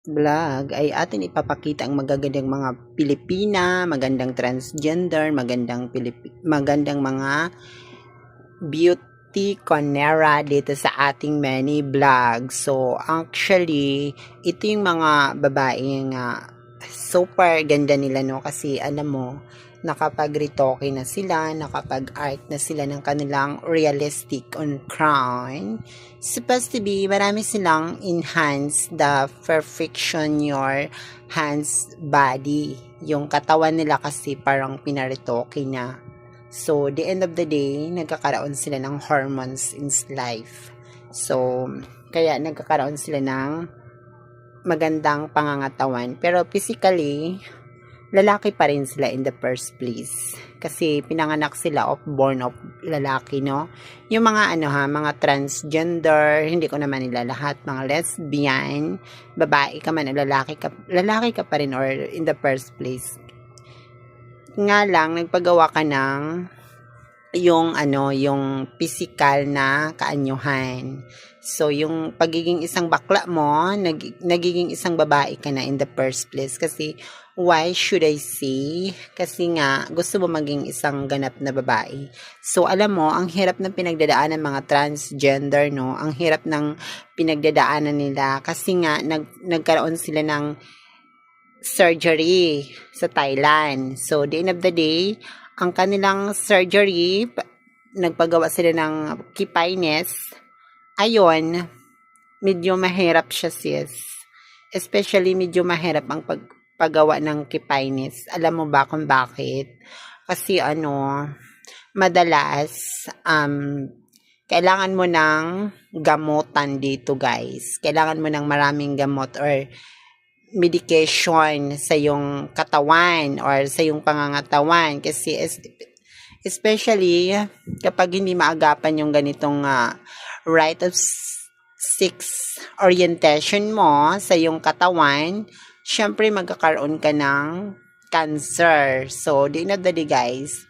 Vlog ay atin ipapakita ang magagandang mga Pilipina, magandang transgender, magandang mga beauty conera dito sa ating many vlog. So, actually, ito yung mga babaeng super ganda nila, no? Kasi, alam mo, nakapag-retoke na sila, nakapag-art na sila ng kanilang realistic on crown. Supposed to be, marami silang enhance the perfection your hands body. Yung katawan nila kasi parang pinaretoke na. So, the end of the day, nagkakaroon sila ng hormones in life. So, kaya nagkakaroon sila ng magandang pangangatawan. Pero physically, lalaki pa rin sila in the first place. Kasi pinanganak sila born of lalaki, no? Yung mga mga transgender, hindi ko naman nila lahat, mga lesbian, babae ka man o lalaki ka pa rin or in the first place. Nga lang, nagpagawa ka ng yung physical na kaanyuhan. So, yung pagiging isang bakla mo, nagiging isang babae ka na in the first place. Kasi, why should I say? Kasi nga, gusto mo maging isang ganap na babae. So, alam mo, ang hirap ng pinagdadaanan ng mga transgender, no? Ang hirap ng pinagdadaanan nila. Kasi nga, nagkaroon sila ng surgery sa Thailand. So, the end of the day, ang kanilang surgery, nagpagawa sila ng kipiness. Ayon, medyo mahirap siya, sis. Especially, medyo mahirap ang paggawa ng kipiness. Alam mo ba kung bakit? Kasi madalas, kailangan mo ng gamutan dito, guys. Kailangan mo ng maraming gamot or medication sa yung katawan or sa yung pangangatawan kasi especially kapag hindi maagapan yung ganitong right of sex orientation mo sa yung katawan, syempre magkakaroon ka ng cancer. So, di na dali guys,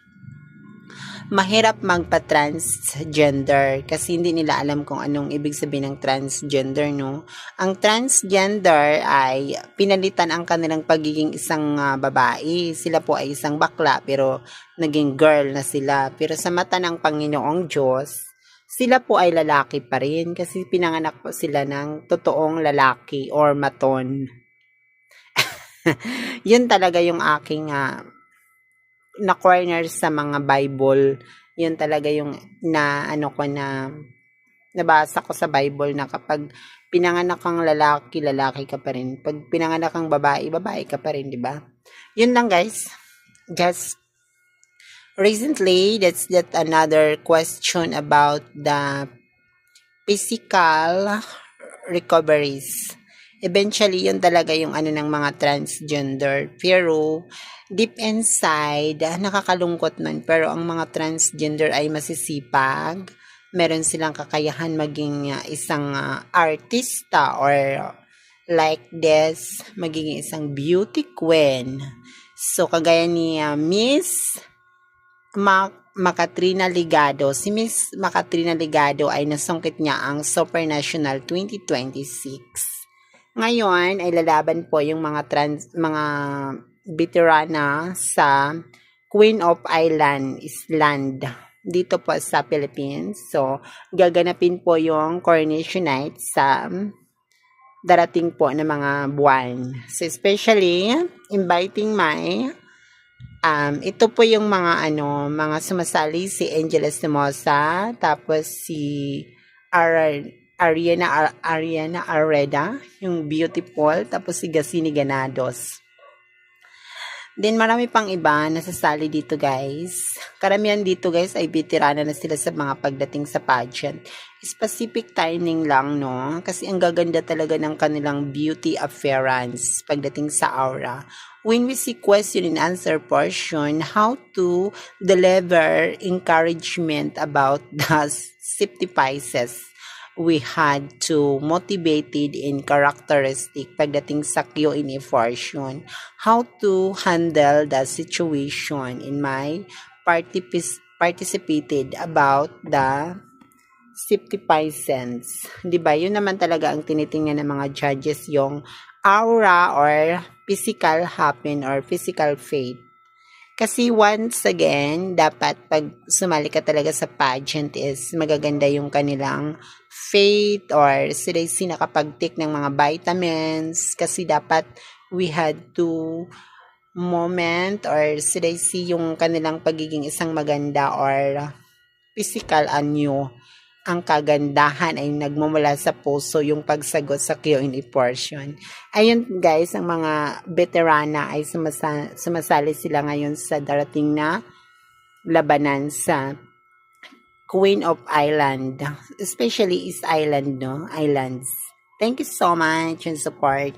mahirap magpa-transgender kasi hindi nila alam kung anong ibig sabihin ng transgender, no? Ang transgender ay pinalitan ang kanilang pagiging isang babae. Sila po ay isang bakla pero naging girl na sila. Pero sa mata ng Panginoong Diyos, sila po ay lalaki pa rin kasi pinanganak po sila ng totoong lalaki or maton. Yun talaga yung aking na corner sa mga Bible. Yun talaga yung nabasa ko sa Bible na kapag pinanganak kang lalaki, lalaki ka pa rin. Pag pinanganak kang babae, babae ka pa rin, di ba? Yun lang guys. Just recently, that's another question about the physical recoveries. Eventually, yun talaga yung ng mga transgender. Pero, deep inside, nakakalungkot nun. Pero, ang mga transgender ay masisipag. Meron silang kakayahan maging isang artista or like this, magiging isang beauty queen. So, kagaya ni Miss Macatrina Ligado. Si Miss Macatrina Ligado ay nasungkit niya ang Super National 2026. Ngayon ay lalaban po yung mga veterana sa Queen of Island dito po sa Philippines. So, gaganapin po yung coronation night sa darating po na mga buwan. So, especially inviting ito po yung mga sumasali, si Angela Simosa, tapos si Ariana Arreda, yung beautiful, tapos si Gasini Ganados. Then marami pang iba na sasali dito guys. Karamihan dito guys ay veterana na sila sa mga pagdating sa pageant. Specific timing lang, no? Kasi ang gaganda talaga ng kanilang beauty appearance pagdating sa aura. When we see question and answer portion, how to deliver encouragement about the safety pieces we had to motivated in characteristic pagdating sa Q&A portion. How to handle the situation in my participated about the safety pieces. Diba? Yun naman talaga ang tinitingnan ng mga judges, yung aura or physical happen or physical fate. Kasi once again, dapat pag sumali ka talaga sa pageant is magaganda yung kanilang fate or sila nakapag-take ng mga vitamins kasi dapat we had to moment or sila yung kanilang pagiging isang maganda or physical anyo. Ang kagandahan ay nagmumula sa puso yung pagsagot sa Q&A portion. Ayun guys, ang mga veterana ay sumasali sila ngayon sa darating na labanan sa Queen of Island. Especially East Island, no? Islands. Thank you so much and support.